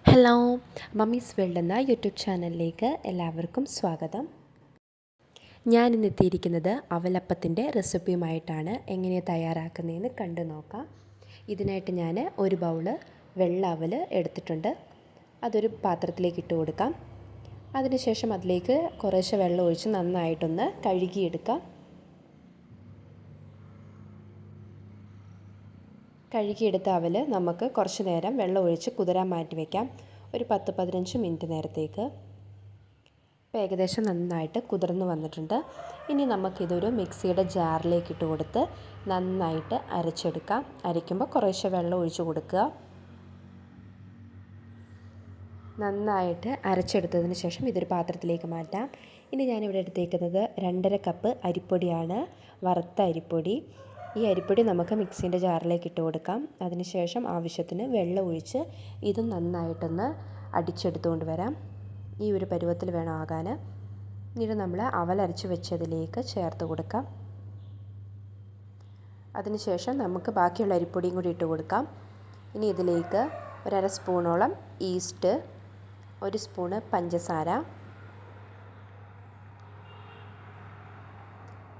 Hello, mummies world എന്ന YouTube ചാനലിലേക്ക് എല്ലാവർക്കും സ്വാഗതം. ഞാനിന്ന് എത്തിയിരിക്കുന്നത് അവലപ്പത്തിൻ്റെ റെസിപ്പിയുമായിട്ടാണ്. എങ്ങനെയാണ് തയ്യാറാക്കുന്നതെന്ന് കണ്ടു നോക്കാം. ഇതിനായിട്ട് ഞാൻ ഒരു ബൗള് വെള്ള അവൽ എടുത്തിട്ടുണ്ട്. അതൊരു പാത്രത്തിലേക്ക് ഇട്ട് കൊടുക്കാം. അതിനുശേഷം അതിലേക്ക് കുറേശ്ശെ വെള്ളം ഒഴിച്ച് നന്നായിട്ടൊന്ന് കഴുകിയെടുക്കാം. കഴുകിയെടുത്ത അവൽ നമുക്ക് കുറച്ച് നേരം വെള്ളം ഒഴിച്ച് കുതിരാൻ മാറ്റി വയ്ക്കാം. ഒരു 10-15 മിനിറ്റ് നേരത്തേക്ക്. ഇപ്പോൾ ഏകദേശം നന്നായിട്ട് കുതിർന്ന് വന്നിട്ടുണ്ട്. ഇനി നമുക്കിതൊരു മിക്സിയുടെ ജാറിലേക്ക് ഇട്ട് കൊടുത്ത് നന്നായിട്ട് അരച്ചെടുക്കാം. അരയ്ക്കുമ്പോൾ കുറേശ്ശെ വെള്ളം ഒഴിച്ച് കൊടുക്കുക. നന്നായിട്ട് അരച്ചെടുത്തതിന് ശേഷം ഇതൊരു പാത്രത്തിലേക്ക് മാറ്റാം. ഇനി ഞാനിവിടെ എടുത്തേക്കുന്നത് 2.5 കപ്പ് അരിപ്പൊടിയാണ്, വറുത്ത അരിപ്പൊടി. ഈ അരിപ്പൊടി നമുക്ക് മിക്സിൻ്റെ ജാറിലേക്ക് ഇട്ട് കൊടുക്കാം. അതിനുശേഷം ആവശ്യത്തിന് വെള്ളം ഒഴിച്ച് ഇതും നന്നായിട്ടൊന്ന് അടിച്ചെടുത്തുകൊണ്ട് വരാം. ഈ ഒരു പരുവത്തിൽ വേണം ആകാൻ. ഇത് നമ്മൾ അവലരച്ച് വെച്ചതിലേക്ക് ചേർത്ത് കൊടുക്കാം. അതിനുശേഷം നമുക്ക് ബാക്കിയുള്ള അരിപ്പൊടിയും കൂടി ഇട്ട് കൊടുക്കാം. ഇനി ഇതിലേക്ക് 1/2 സ്പൂണോളം ഈസ്റ്റ്, 1 സ്പൂണ് പഞ്ചസാര,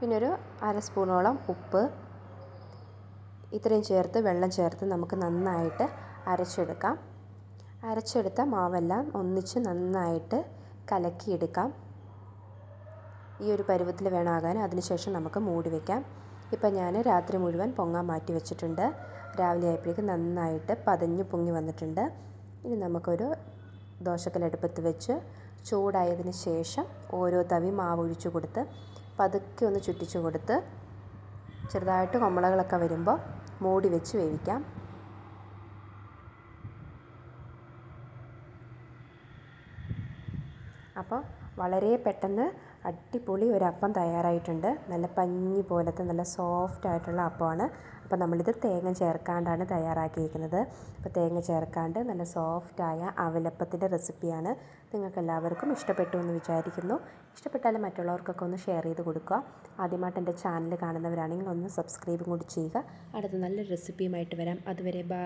പിന്നെ ഒരു 1/2 സ്പൂണോളം ഉപ്പ്, ഇത്രയും ചേർത്ത് വെള്ളം ചേർത്ത് നമുക്ക് നന്നായിട്ട് അരച്ചെടുക്കാം. അരച്ചെടുത്ത മാവെല്ലാം ഒന്നിച്ച് നന്നായിട്ട് കലക്കിയെടുക്കാം. ഈ ഒരു പരുവത്തിൽ വേണം ആകാൻ. അതിനുശേഷം നമുക്ക് മൂടി വയ്ക്കാം. ഇപ്പം ഞാൻ രാത്രി മുഴുവൻ പൊങ്ങാൻ മാറ്റി വെച്ചിട്ടുണ്ട്. രാവിലെ ആയപ്പോഴേക്കും നന്നായിട്ട് പതഞ്ഞ് പൊങ്ങി വന്നിട്ടുണ്ട്. ഇനി നമുക്കൊരു ദോശക്കല്ല് അടുപ്പത്ത് വെച്ച് ചൂടായതിന് ശേഷം ഓരോ തവി മാവ് ഒഴിച്ച് കൊടുത്ത് പതുക്കെ ഒന്ന് ചുറ്റിച്ച് കൊടുത്ത് ചെറുതായിട്ട് കൊമ്മളകളൊക്കെ വരുമ്പോൾ മൂടി വെച്ച് വേവിക്കാം. അപ്പോൾ വളരെ പെട്ടെന്ന് അടിപൊളി ഒരു അപ്പം തയ്യാറായിട്ടുണ്ട്. നല്ല പഞ്ഞി പോലത്തെ നല്ല സോഫ്റ്റ് ആയിട്ടുള്ള അപ്പമാണ്. അപ്പോൾ നമ്മളിത് തേങ്ങ ചേർക്കാണ്ടാണ് തയ്യാറാക്കിയിരിക്കുന്നത്. അപ്പോൾ തേങ്ങ ചേർക്കാണ്ട് നല്ല സോഫ്റ്റായ അവലപ്പത്തിൻ്റെ റെസിപ്പിയാണ്. നിങ്ങൾക്ക് എല്ലാവർക്കും ഇഷ്ടപ്പെട്ടു എന്ന് വിചാരിക്കുന്നു. ഇഷ്ടപ്പെട്ടാലും മറ്റുള്ളവർക്കൊക്കെ ഒന്ന് ഷെയർ ചെയ്ത് കൊടുക്കുക. ആദ്യമായിട്ട് എൻ്റെ ചാനൽ കാണുന്നവരാണെങ്കിൽ ഒന്ന് സബ്സ്ക്രൈബും കൂടി ചെയ്യുക. അടുത്ത നല്ലൊരു റെസിപ്പിയുമായിട്ട് വരാം. അതുവരെ ബൈ.